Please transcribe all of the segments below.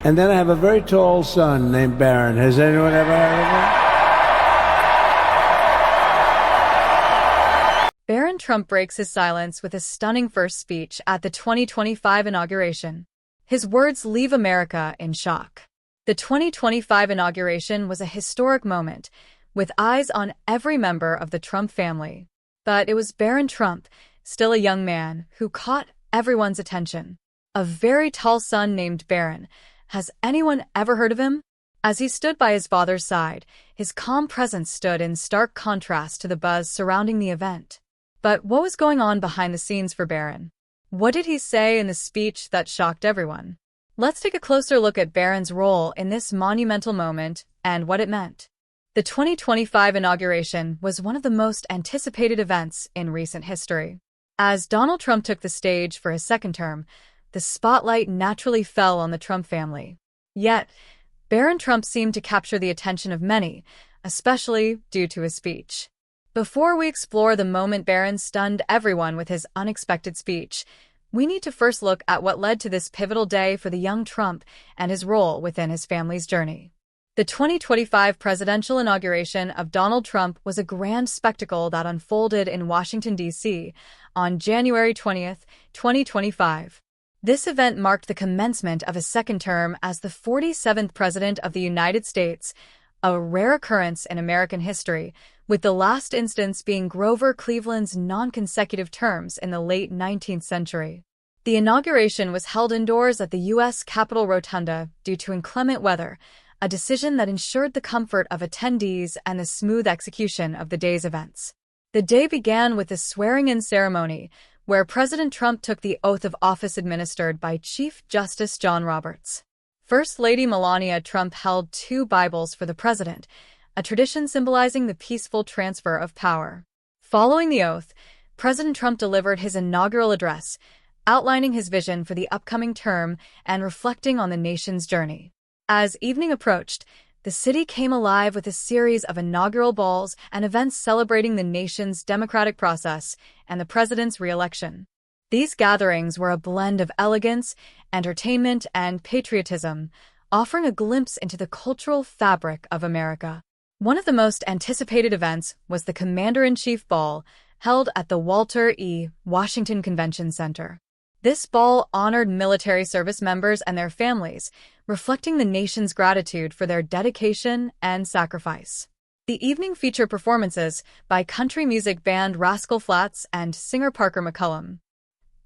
And then I have a very tall son named Barron. Has anyone ever heard of him? Barron Trump breaks his silence with a stunning first speech at the 2025 inauguration. His words leave America in shock. The 2025 inauguration was a historic moment, with eyes on every member of the Trump family. But it was Barron Trump, still a young man, who caught everyone's attention. A very tall son named Barron. Has anyone ever heard of him? As he stood by his father's side, his calm presence stood in stark contrast to the buzz surrounding the event. But what was going on behind the scenes for Barron? What did he say in the speech that shocked everyone? Let's take a closer look at Barron's role in this monumental moment and what it meant. The 2025 inauguration was one of the most anticipated events in recent history. As Donald Trump took the stage for his second term, the spotlight naturally fell on the Trump family. Yet, Barron Trump seemed to capture the attention of many, especially due to his speech. Before we explore the moment Barron stunned everyone with his unexpected speech, we need to first look at what led to this pivotal day for the young Trump and his role within his family's journey. The 2025 presidential inauguration of Donald Trump was a grand spectacle that unfolded in Washington, D.C. on January 20th, 2025. This event marked the commencement of his second term as the 47th President of the United States, a rare occurrence in American history, with the last instance being Grover Cleveland's non-consecutive terms in the late 19th century. The inauguration was held indoors at the U.S. Capitol Rotunda due to inclement weather, a decision that ensured the comfort of attendees and the smooth execution of the day's events. The day began with a swearing-in ceremony, where President Trump took the oath of office administered by Chief Justice John Roberts. First Lady Melania Trump held 2 Bibles for the president, a tradition symbolizing the peaceful transfer of power. Following the oath, President Trump delivered his inaugural address, outlining his vision for the upcoming term and reflecting on the nation's journey. As evening approached, the city came alive with a series of inaugural balls and events celebrating the nation's democratic process and the president's re-election. These gatherings were a blend of elegance, entertainment, and patriotism, offering a glimpse into the cultural fabric of America. One of the most anticipated events was the Commander-in-Chief Ball, held at the Walter E. Washington Convention Center. This ball honored military service members and their families, reflecting the nation's gratitude for their dedication and sacrifice. The evening featured performances by country music band Rascal Flatts and singer Parker McCullum.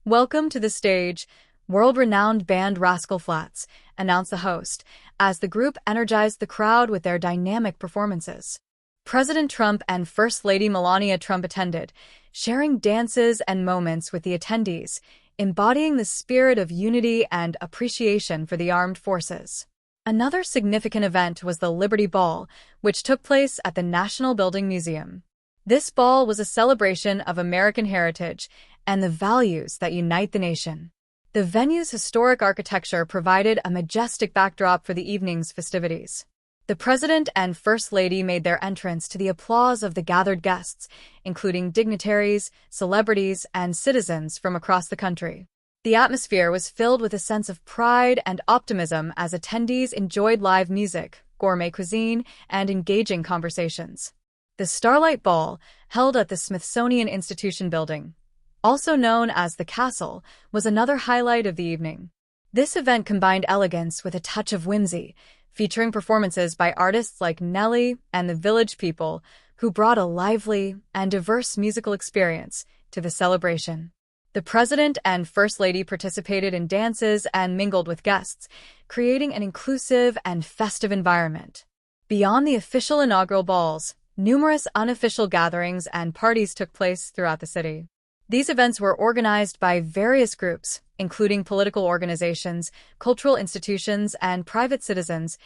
"Welcome to the stage, world-renowned band Rascal Flatts," announced the host, as the group energized the crowd with their dynamic performances. President Trump and First Lady Melania Trump attended, sharing dances and moments with the attendees, embodying the spirit of unity and appreciation for the armed forces. Another significant event was the Liberty Ball, which took place at the National Building Museum. This ball was a celebration of American heritage and the values that unite the nation. The venue's historic architecture provided a majestic backdrop for the evening's festivities. The President and First Lady made their entrance to the applause of the gathered guests, including dignitaries, celebrities, and citizens from across the country. The atmosphere was filled with a sense of pride and optimism as attendees enjoyed live music, gourmet cuisine, and engaging conversations. The Starlight Ball, held at the Smithsonian Institution building, also known as the Castle, was another highlight of the evening. This event combined elegance with a touch of whimsy, featuring performances by artists like Nelly and the Village People, who brought a lively and diverse musical experience to the celebration. The President and First Lady participated in dances and mingled with guests, creating an inclusive and festive environment. Beyond the official inaugural balls, numerous unofficial gatherings and parties took place throughout the city. These events were organized by various groups, including political organizations, cultural institutions, and private citizens,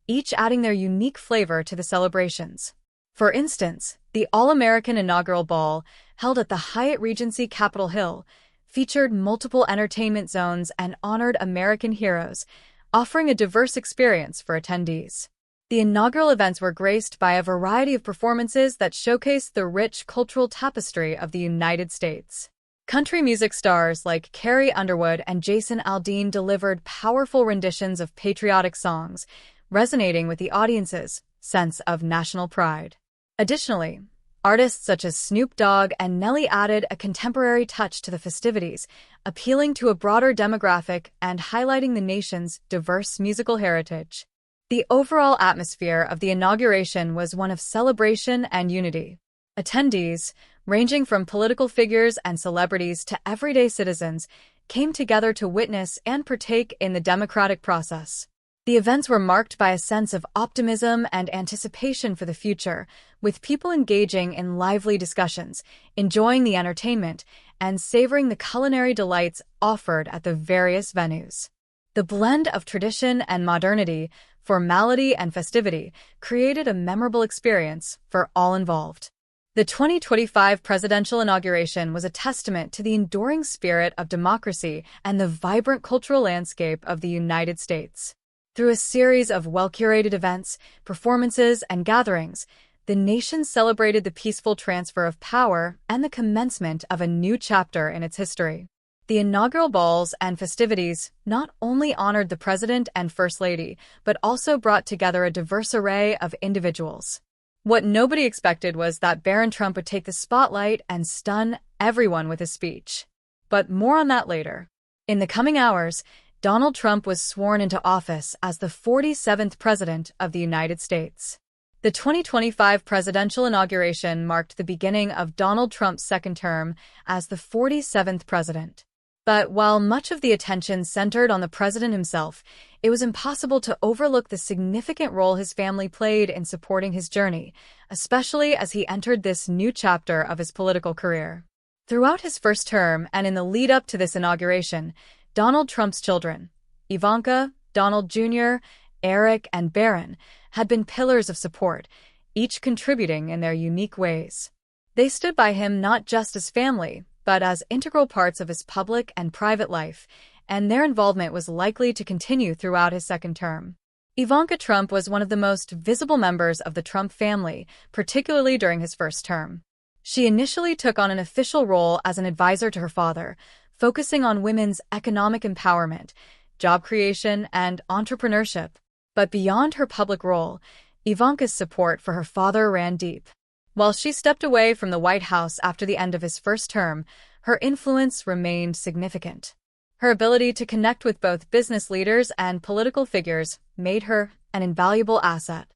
each adding their unique flavor to the celebrations. For instance, the All-American Inaugural Ball, held at the Hyatt Regency Capitol Hill, featured multiple entertainment zones and honored American heroes, offering a diverse experience for attendees. The inaugural events were graced by a variety of performances that showcased the rich cultural tapestry of the United States. Country music stars like Carrie Underwood and Jason Aldean delivered powerful renditions of patriotic songs, resonating with the audience's sense of national pride. Additionally, artists such as Snoop Dogg and Nelly added a contemporary touch to the festivities, appealing to a broader demographic and highlighting the nation's diverse musical heritage. The overall atmosphere of the inauguration was one of celebration and unity. Attendees, ranging from political figures and celebrities to everyday citizens, came together to witness and partake in the democratic process. The events were marked by a sense of optimism and anticipation for the future, with people engaging in lively discussions, enjoying the entertainment, and savoring the culinary delights offered at the various venues. The blend of tradition and modernity, formality and festivity, created a memorable experience for all involved. The 2025 presidential inauguration was a testament to the enduring spirit of democracy and the vibrant cultural landscape of the United States. Through a series of well-curated events, performances, and gatherings, the nation celebrated the peaceful transfer of power and the commencement of a new chapter in its history. The inaugural balls and festivities not only honored the President and First Lady, but also brought together a diverse array of individuals. What nobody expected was that Barron Trump would take the spotlight and stun everyone with his speech. But more on that later. In the coming hours, Donald Trump was sworn into office as the 47th President of the United States. The 2025 presidential inauguration marked the beginning of Donald Trump's second term as the 47th President. But while much of the attention centered on the president himself, it was impossible to overlook the significant role his family played in supporting his journey, especially as he entered this new chapter of his political career. Throughout his first term and in the lead-up to this inauguration, Donald Trump's children, Ivanka, Donald Jr., Eric, and Barron, had been pillars of support, each contributing in their unique ways. They stood by him not just as family, but as integral parts of his public and private life, and their involvement was likely to continue throughout his second term. Ivanka Trump was one of the most visible members of the Trump family, particularly during his first term. She initially took on an official role as an advisor to her father, focusing on women's economic empowerment, job creation, and entrepreneurship. But beyond her public role, Ivanka's support for her father ran deep. While she stepped away from the White House after the end of his first term, her influence remained significant. Her ability to connect with both business leaders and political figures made her an invaluable asset.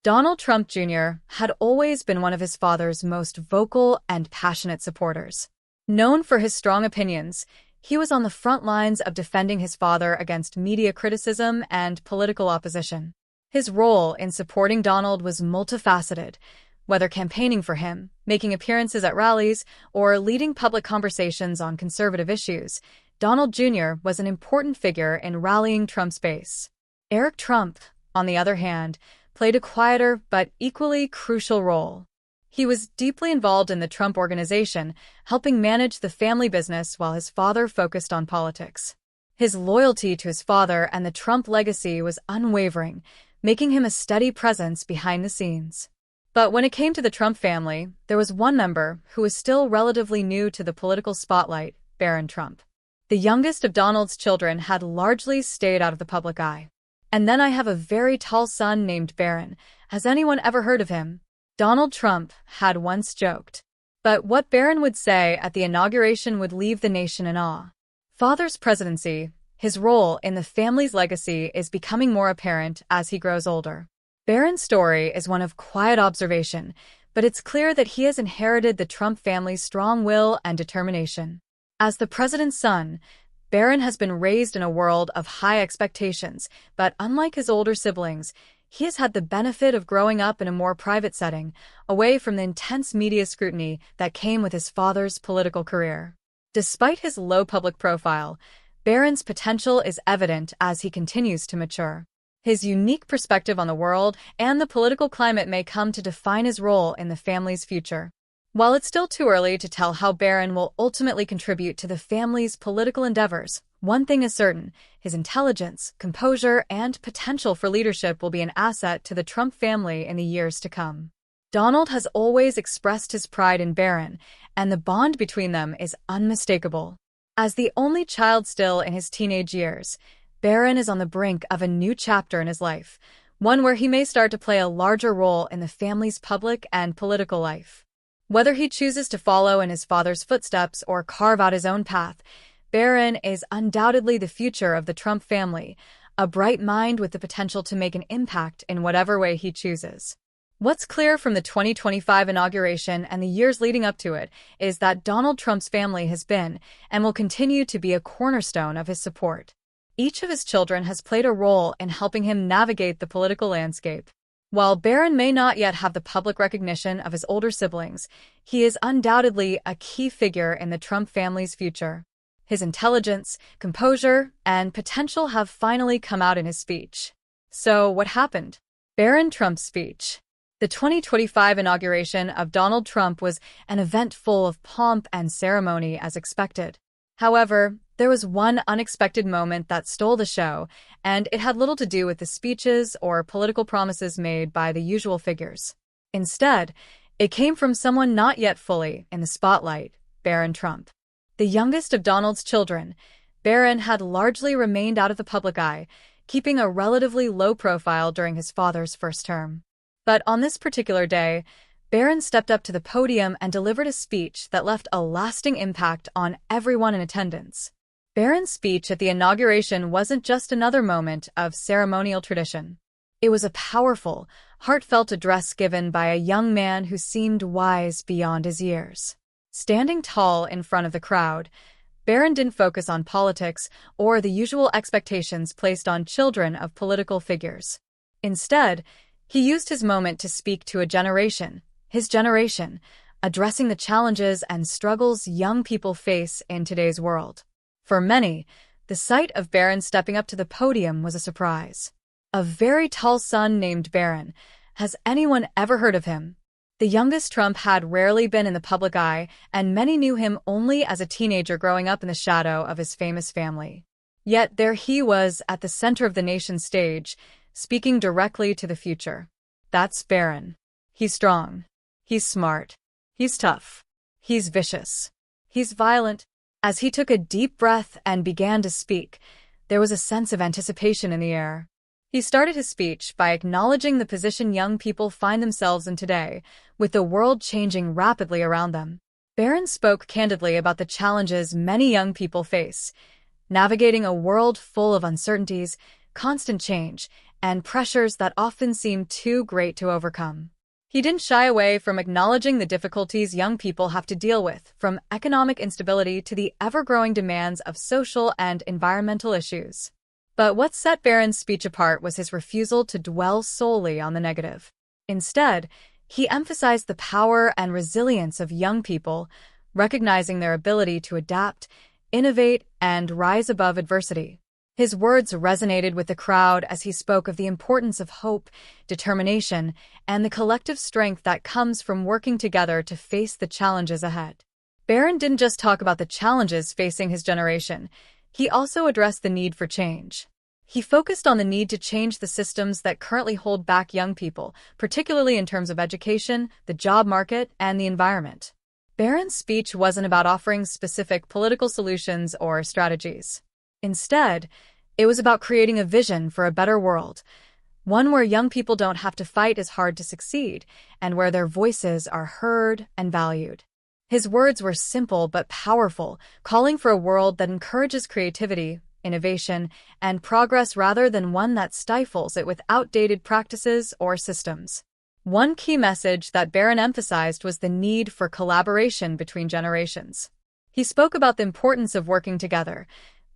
Donald Trump Jr. had always been one of his father's most vocal and passionate supporters. Known for his strong opinions, he was on the front lines of defending his father against media criticism and political opposition. His role in supporting Donald was multifaceted, whether campaigning for him, making appearances at rallies, or leading public conversations on conservative issues. Donald Jr. was an important figure in rallying Trump's base. Eric Trump, on the other hand, played a quieter but equally crucial role. He was deeply involved in the Trump Organization, helping manage the family business while his father focused on politics. His loyalty to his father and the Trump legacy was unwavering, making him a steady presence behind the scenes. But when it came to the Trump family, there was one member who was still relatively new to the political spotlight, Barron Trump. The youngest of Donald's children had largely stayed out of the public eye. And then I have a very tall son named Barron. Has anyone ever heard of him? Donald Trump had once joked. But what Barron would say at the inauguration would leave the nation in awe. Father's presidency, his role in the family's legacy, is becoming more apparent as he grows older. Barron's story is one of quiet observation, but it's clear that he has inherited the Trump family's strong will and determination. As the president's son, Barron has been raised in a world of high expectations, but unlike his older siblings, he has had the benefit of growing up in a more private setting, away from the intense media scrutiny that came with his father's political career. Despite his low public profile, Barron's potential is evident as he continues to mature. His unique perspective on the world and the political climate may come to define his role in the family's future. While it's still too early to tell how Barron will ultimately contribute to the family's political endeavors, one thing is certain: his intelligence, composure, and potential for leadership will be an asset to the Trump family in the years to come. Donald has always expressed his pride in Barron, and the bond between them is unmistakable. As the only child still in his teenage years, Barron is on the brink of a new chapter in his life, one where he may start to play a larger role in the family's public and political life. Whether he chooses to follow in his father's footsteps or carve out his own path, Barron is undoubtedly the future of the Trump family, a bright mind with the potential to make an impact in whatever way he chooses. What's clear from the 2025 inauguration and the years leading up to it is that Donald Trump's family has been and will continue to be a cornerstone of his support. Each of his children has played a role in helping him navigate the political landscape. While Barron may not yet have the public recognition of his older siblings, he is undoubtedly a key figure in the Trump family's future. His intelligence, composure, and potential have finally come out in his speech. So, what happened? Barron Trump's speech. The 2025 inauguration of Donald Trump was an event full of pomp and ceremony as expected. However, there was one unexpected moment that stole the show, and it had little to do with the speeches or political promises made by the usual figures. Instead, it came from someone not yet fully in the spotlight, Barron Trump. The youngest of Donald's children, Barron had largely remained out of the public eye, keeping a relatively low profile during his father's first term. But on this particular day, Barron stepped up to the podium and delivered a speech that left a lasting impact on everyone in attendance. Barron's speech at the inauguration wasn't just another moment of ceremonial tradition. It was a powerful, heartfelt address given by a young man who seemed wise beyond his years. Standing tall in front of the crowd, Barron didn't focus on politics or the usual expectations placed on children of political figures. Instead, he used his moment to speak to a generation, his generation, addressing the challenges and struggles young people face in today's world. For many, the sight of Barron stepping up to the podium was a surprise. A very tall son named Barron. Has anyone ever heard of him? The youngest Trump had rarely been in the public eye, and many knew him only as a teenager growing up in the shadow of his famous family. Yet there he was at the center of the nation's stage, speaking directly to the future. That's Barron. He's strong. He's smart. He's tough. He's vicious. He's violent. As he took a deep breath and began to speak, there was a sense of anticipation in the air. He started his speech by acknowledging the position young people find themselves in today, with the world changing rapidly around them. Barron spoke candidly about the challenges many young people face, navigating a world full of uncertainties, constant change, and pressures that often seem too great to overcome. He didn't shy away from acknowledging the difficulties young people have to deal with, from economic instability to the ever-growing demands of social and environmental issues. But what set Barron's speech apart was his refusal to dwell solely on the negative. Instead, he emphasized the power and resilience of young people, recognizing their ability to adapt, innovate, and rise above adversity. His words resonated with the crowd as he spoke of the importance of hope, determination, and the collective strength that comes from working together to face the challenges ahead. Barron didn't just talk about the challenges facing his generation. He also addressed the need for change. He focused on the need to change the systems that currently hold back young people, particularly in terms of education, the job market, and the environment. Barron's speech wasn't about offering specific political solutions or strategies. Instead, it was about creating a vision for a better world, one where young people don't have to fight as hard to succeed, and where their voices are heard and valued. His words were simple but powerful, calling for a world that encourages creativity, innovation, and progress rather than one that stifles it with outdated practices or systems. One key message that Barron emphasized was the need for collaboration between generations. He spoke about the importance of working together,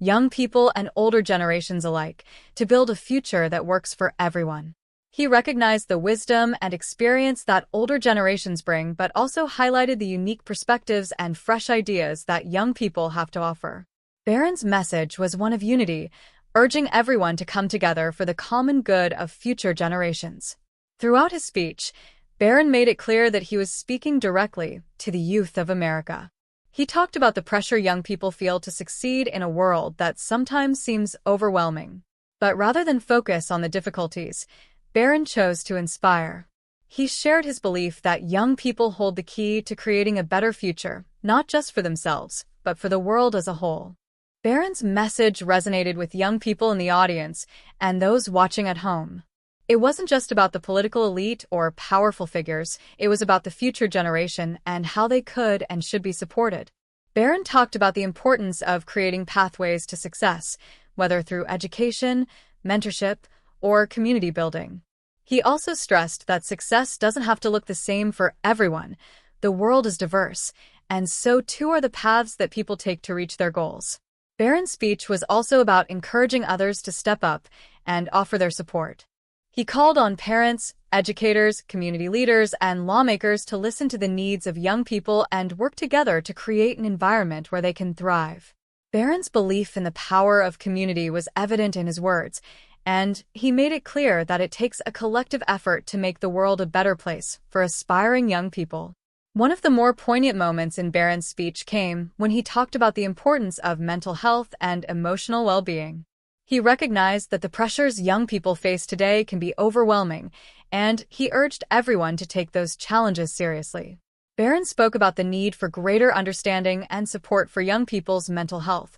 young people and older generations alike, to build a future that works for everyone. He recognized the wisdom and experience that older generations bring, but also highlighted the unique perspectives and fresh ideas that young people have to offer. Barron's message was one of unity, urging everyone to come together for the common good of future generations. Throughout his speech, Barron made it clear that he was speaking directly to the youth of America. He talked about the pressure young people feel to succeed in a world that sometimes seems overwhelming. But rather than focus on the difficulties, Barron chose to inspire. He shared his belief that young people hold the key to creating a better future, not just for themselves, but for the world as a whole. Barron's message resonated with young people in the audience and those watching at home. It wasn't just about the political elite or powerful figures, it was about the future generation and how they could and should be supported. Barron talked about the importance of creating pathways to success, whether through education, mentorship, or community building. He also stressed that success doesn't have to look the same for everyone. The world is diverse, and so too are the paths that people take to reach their goals. Barron's speech was also about encouraging others to step up and offer their support. He called on parents, educators, community leaders, and lawmakers to listen to the needs of young people and work together to create an environment where they can thrive. Barron's belief in the power of community was evident in his words, and he made it clear that it takes a collective effort to make the world a better place for aspiring young people. One of the more poignant moments in Barron's speech came when he talked about the importance of mental health and emotional well-being. He recognized that the pressures young people face today can be overwhelming, and he urged everyone to take those challenges seriously. Barron spoke about the need for greater understanding and support for young people's mental health,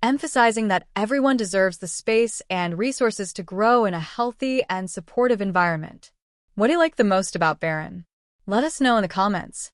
emphasizing that everyone deserves the space and resources to grow in a healthy and supportive environment. What do you like the most about Barron? Let us know in the comments.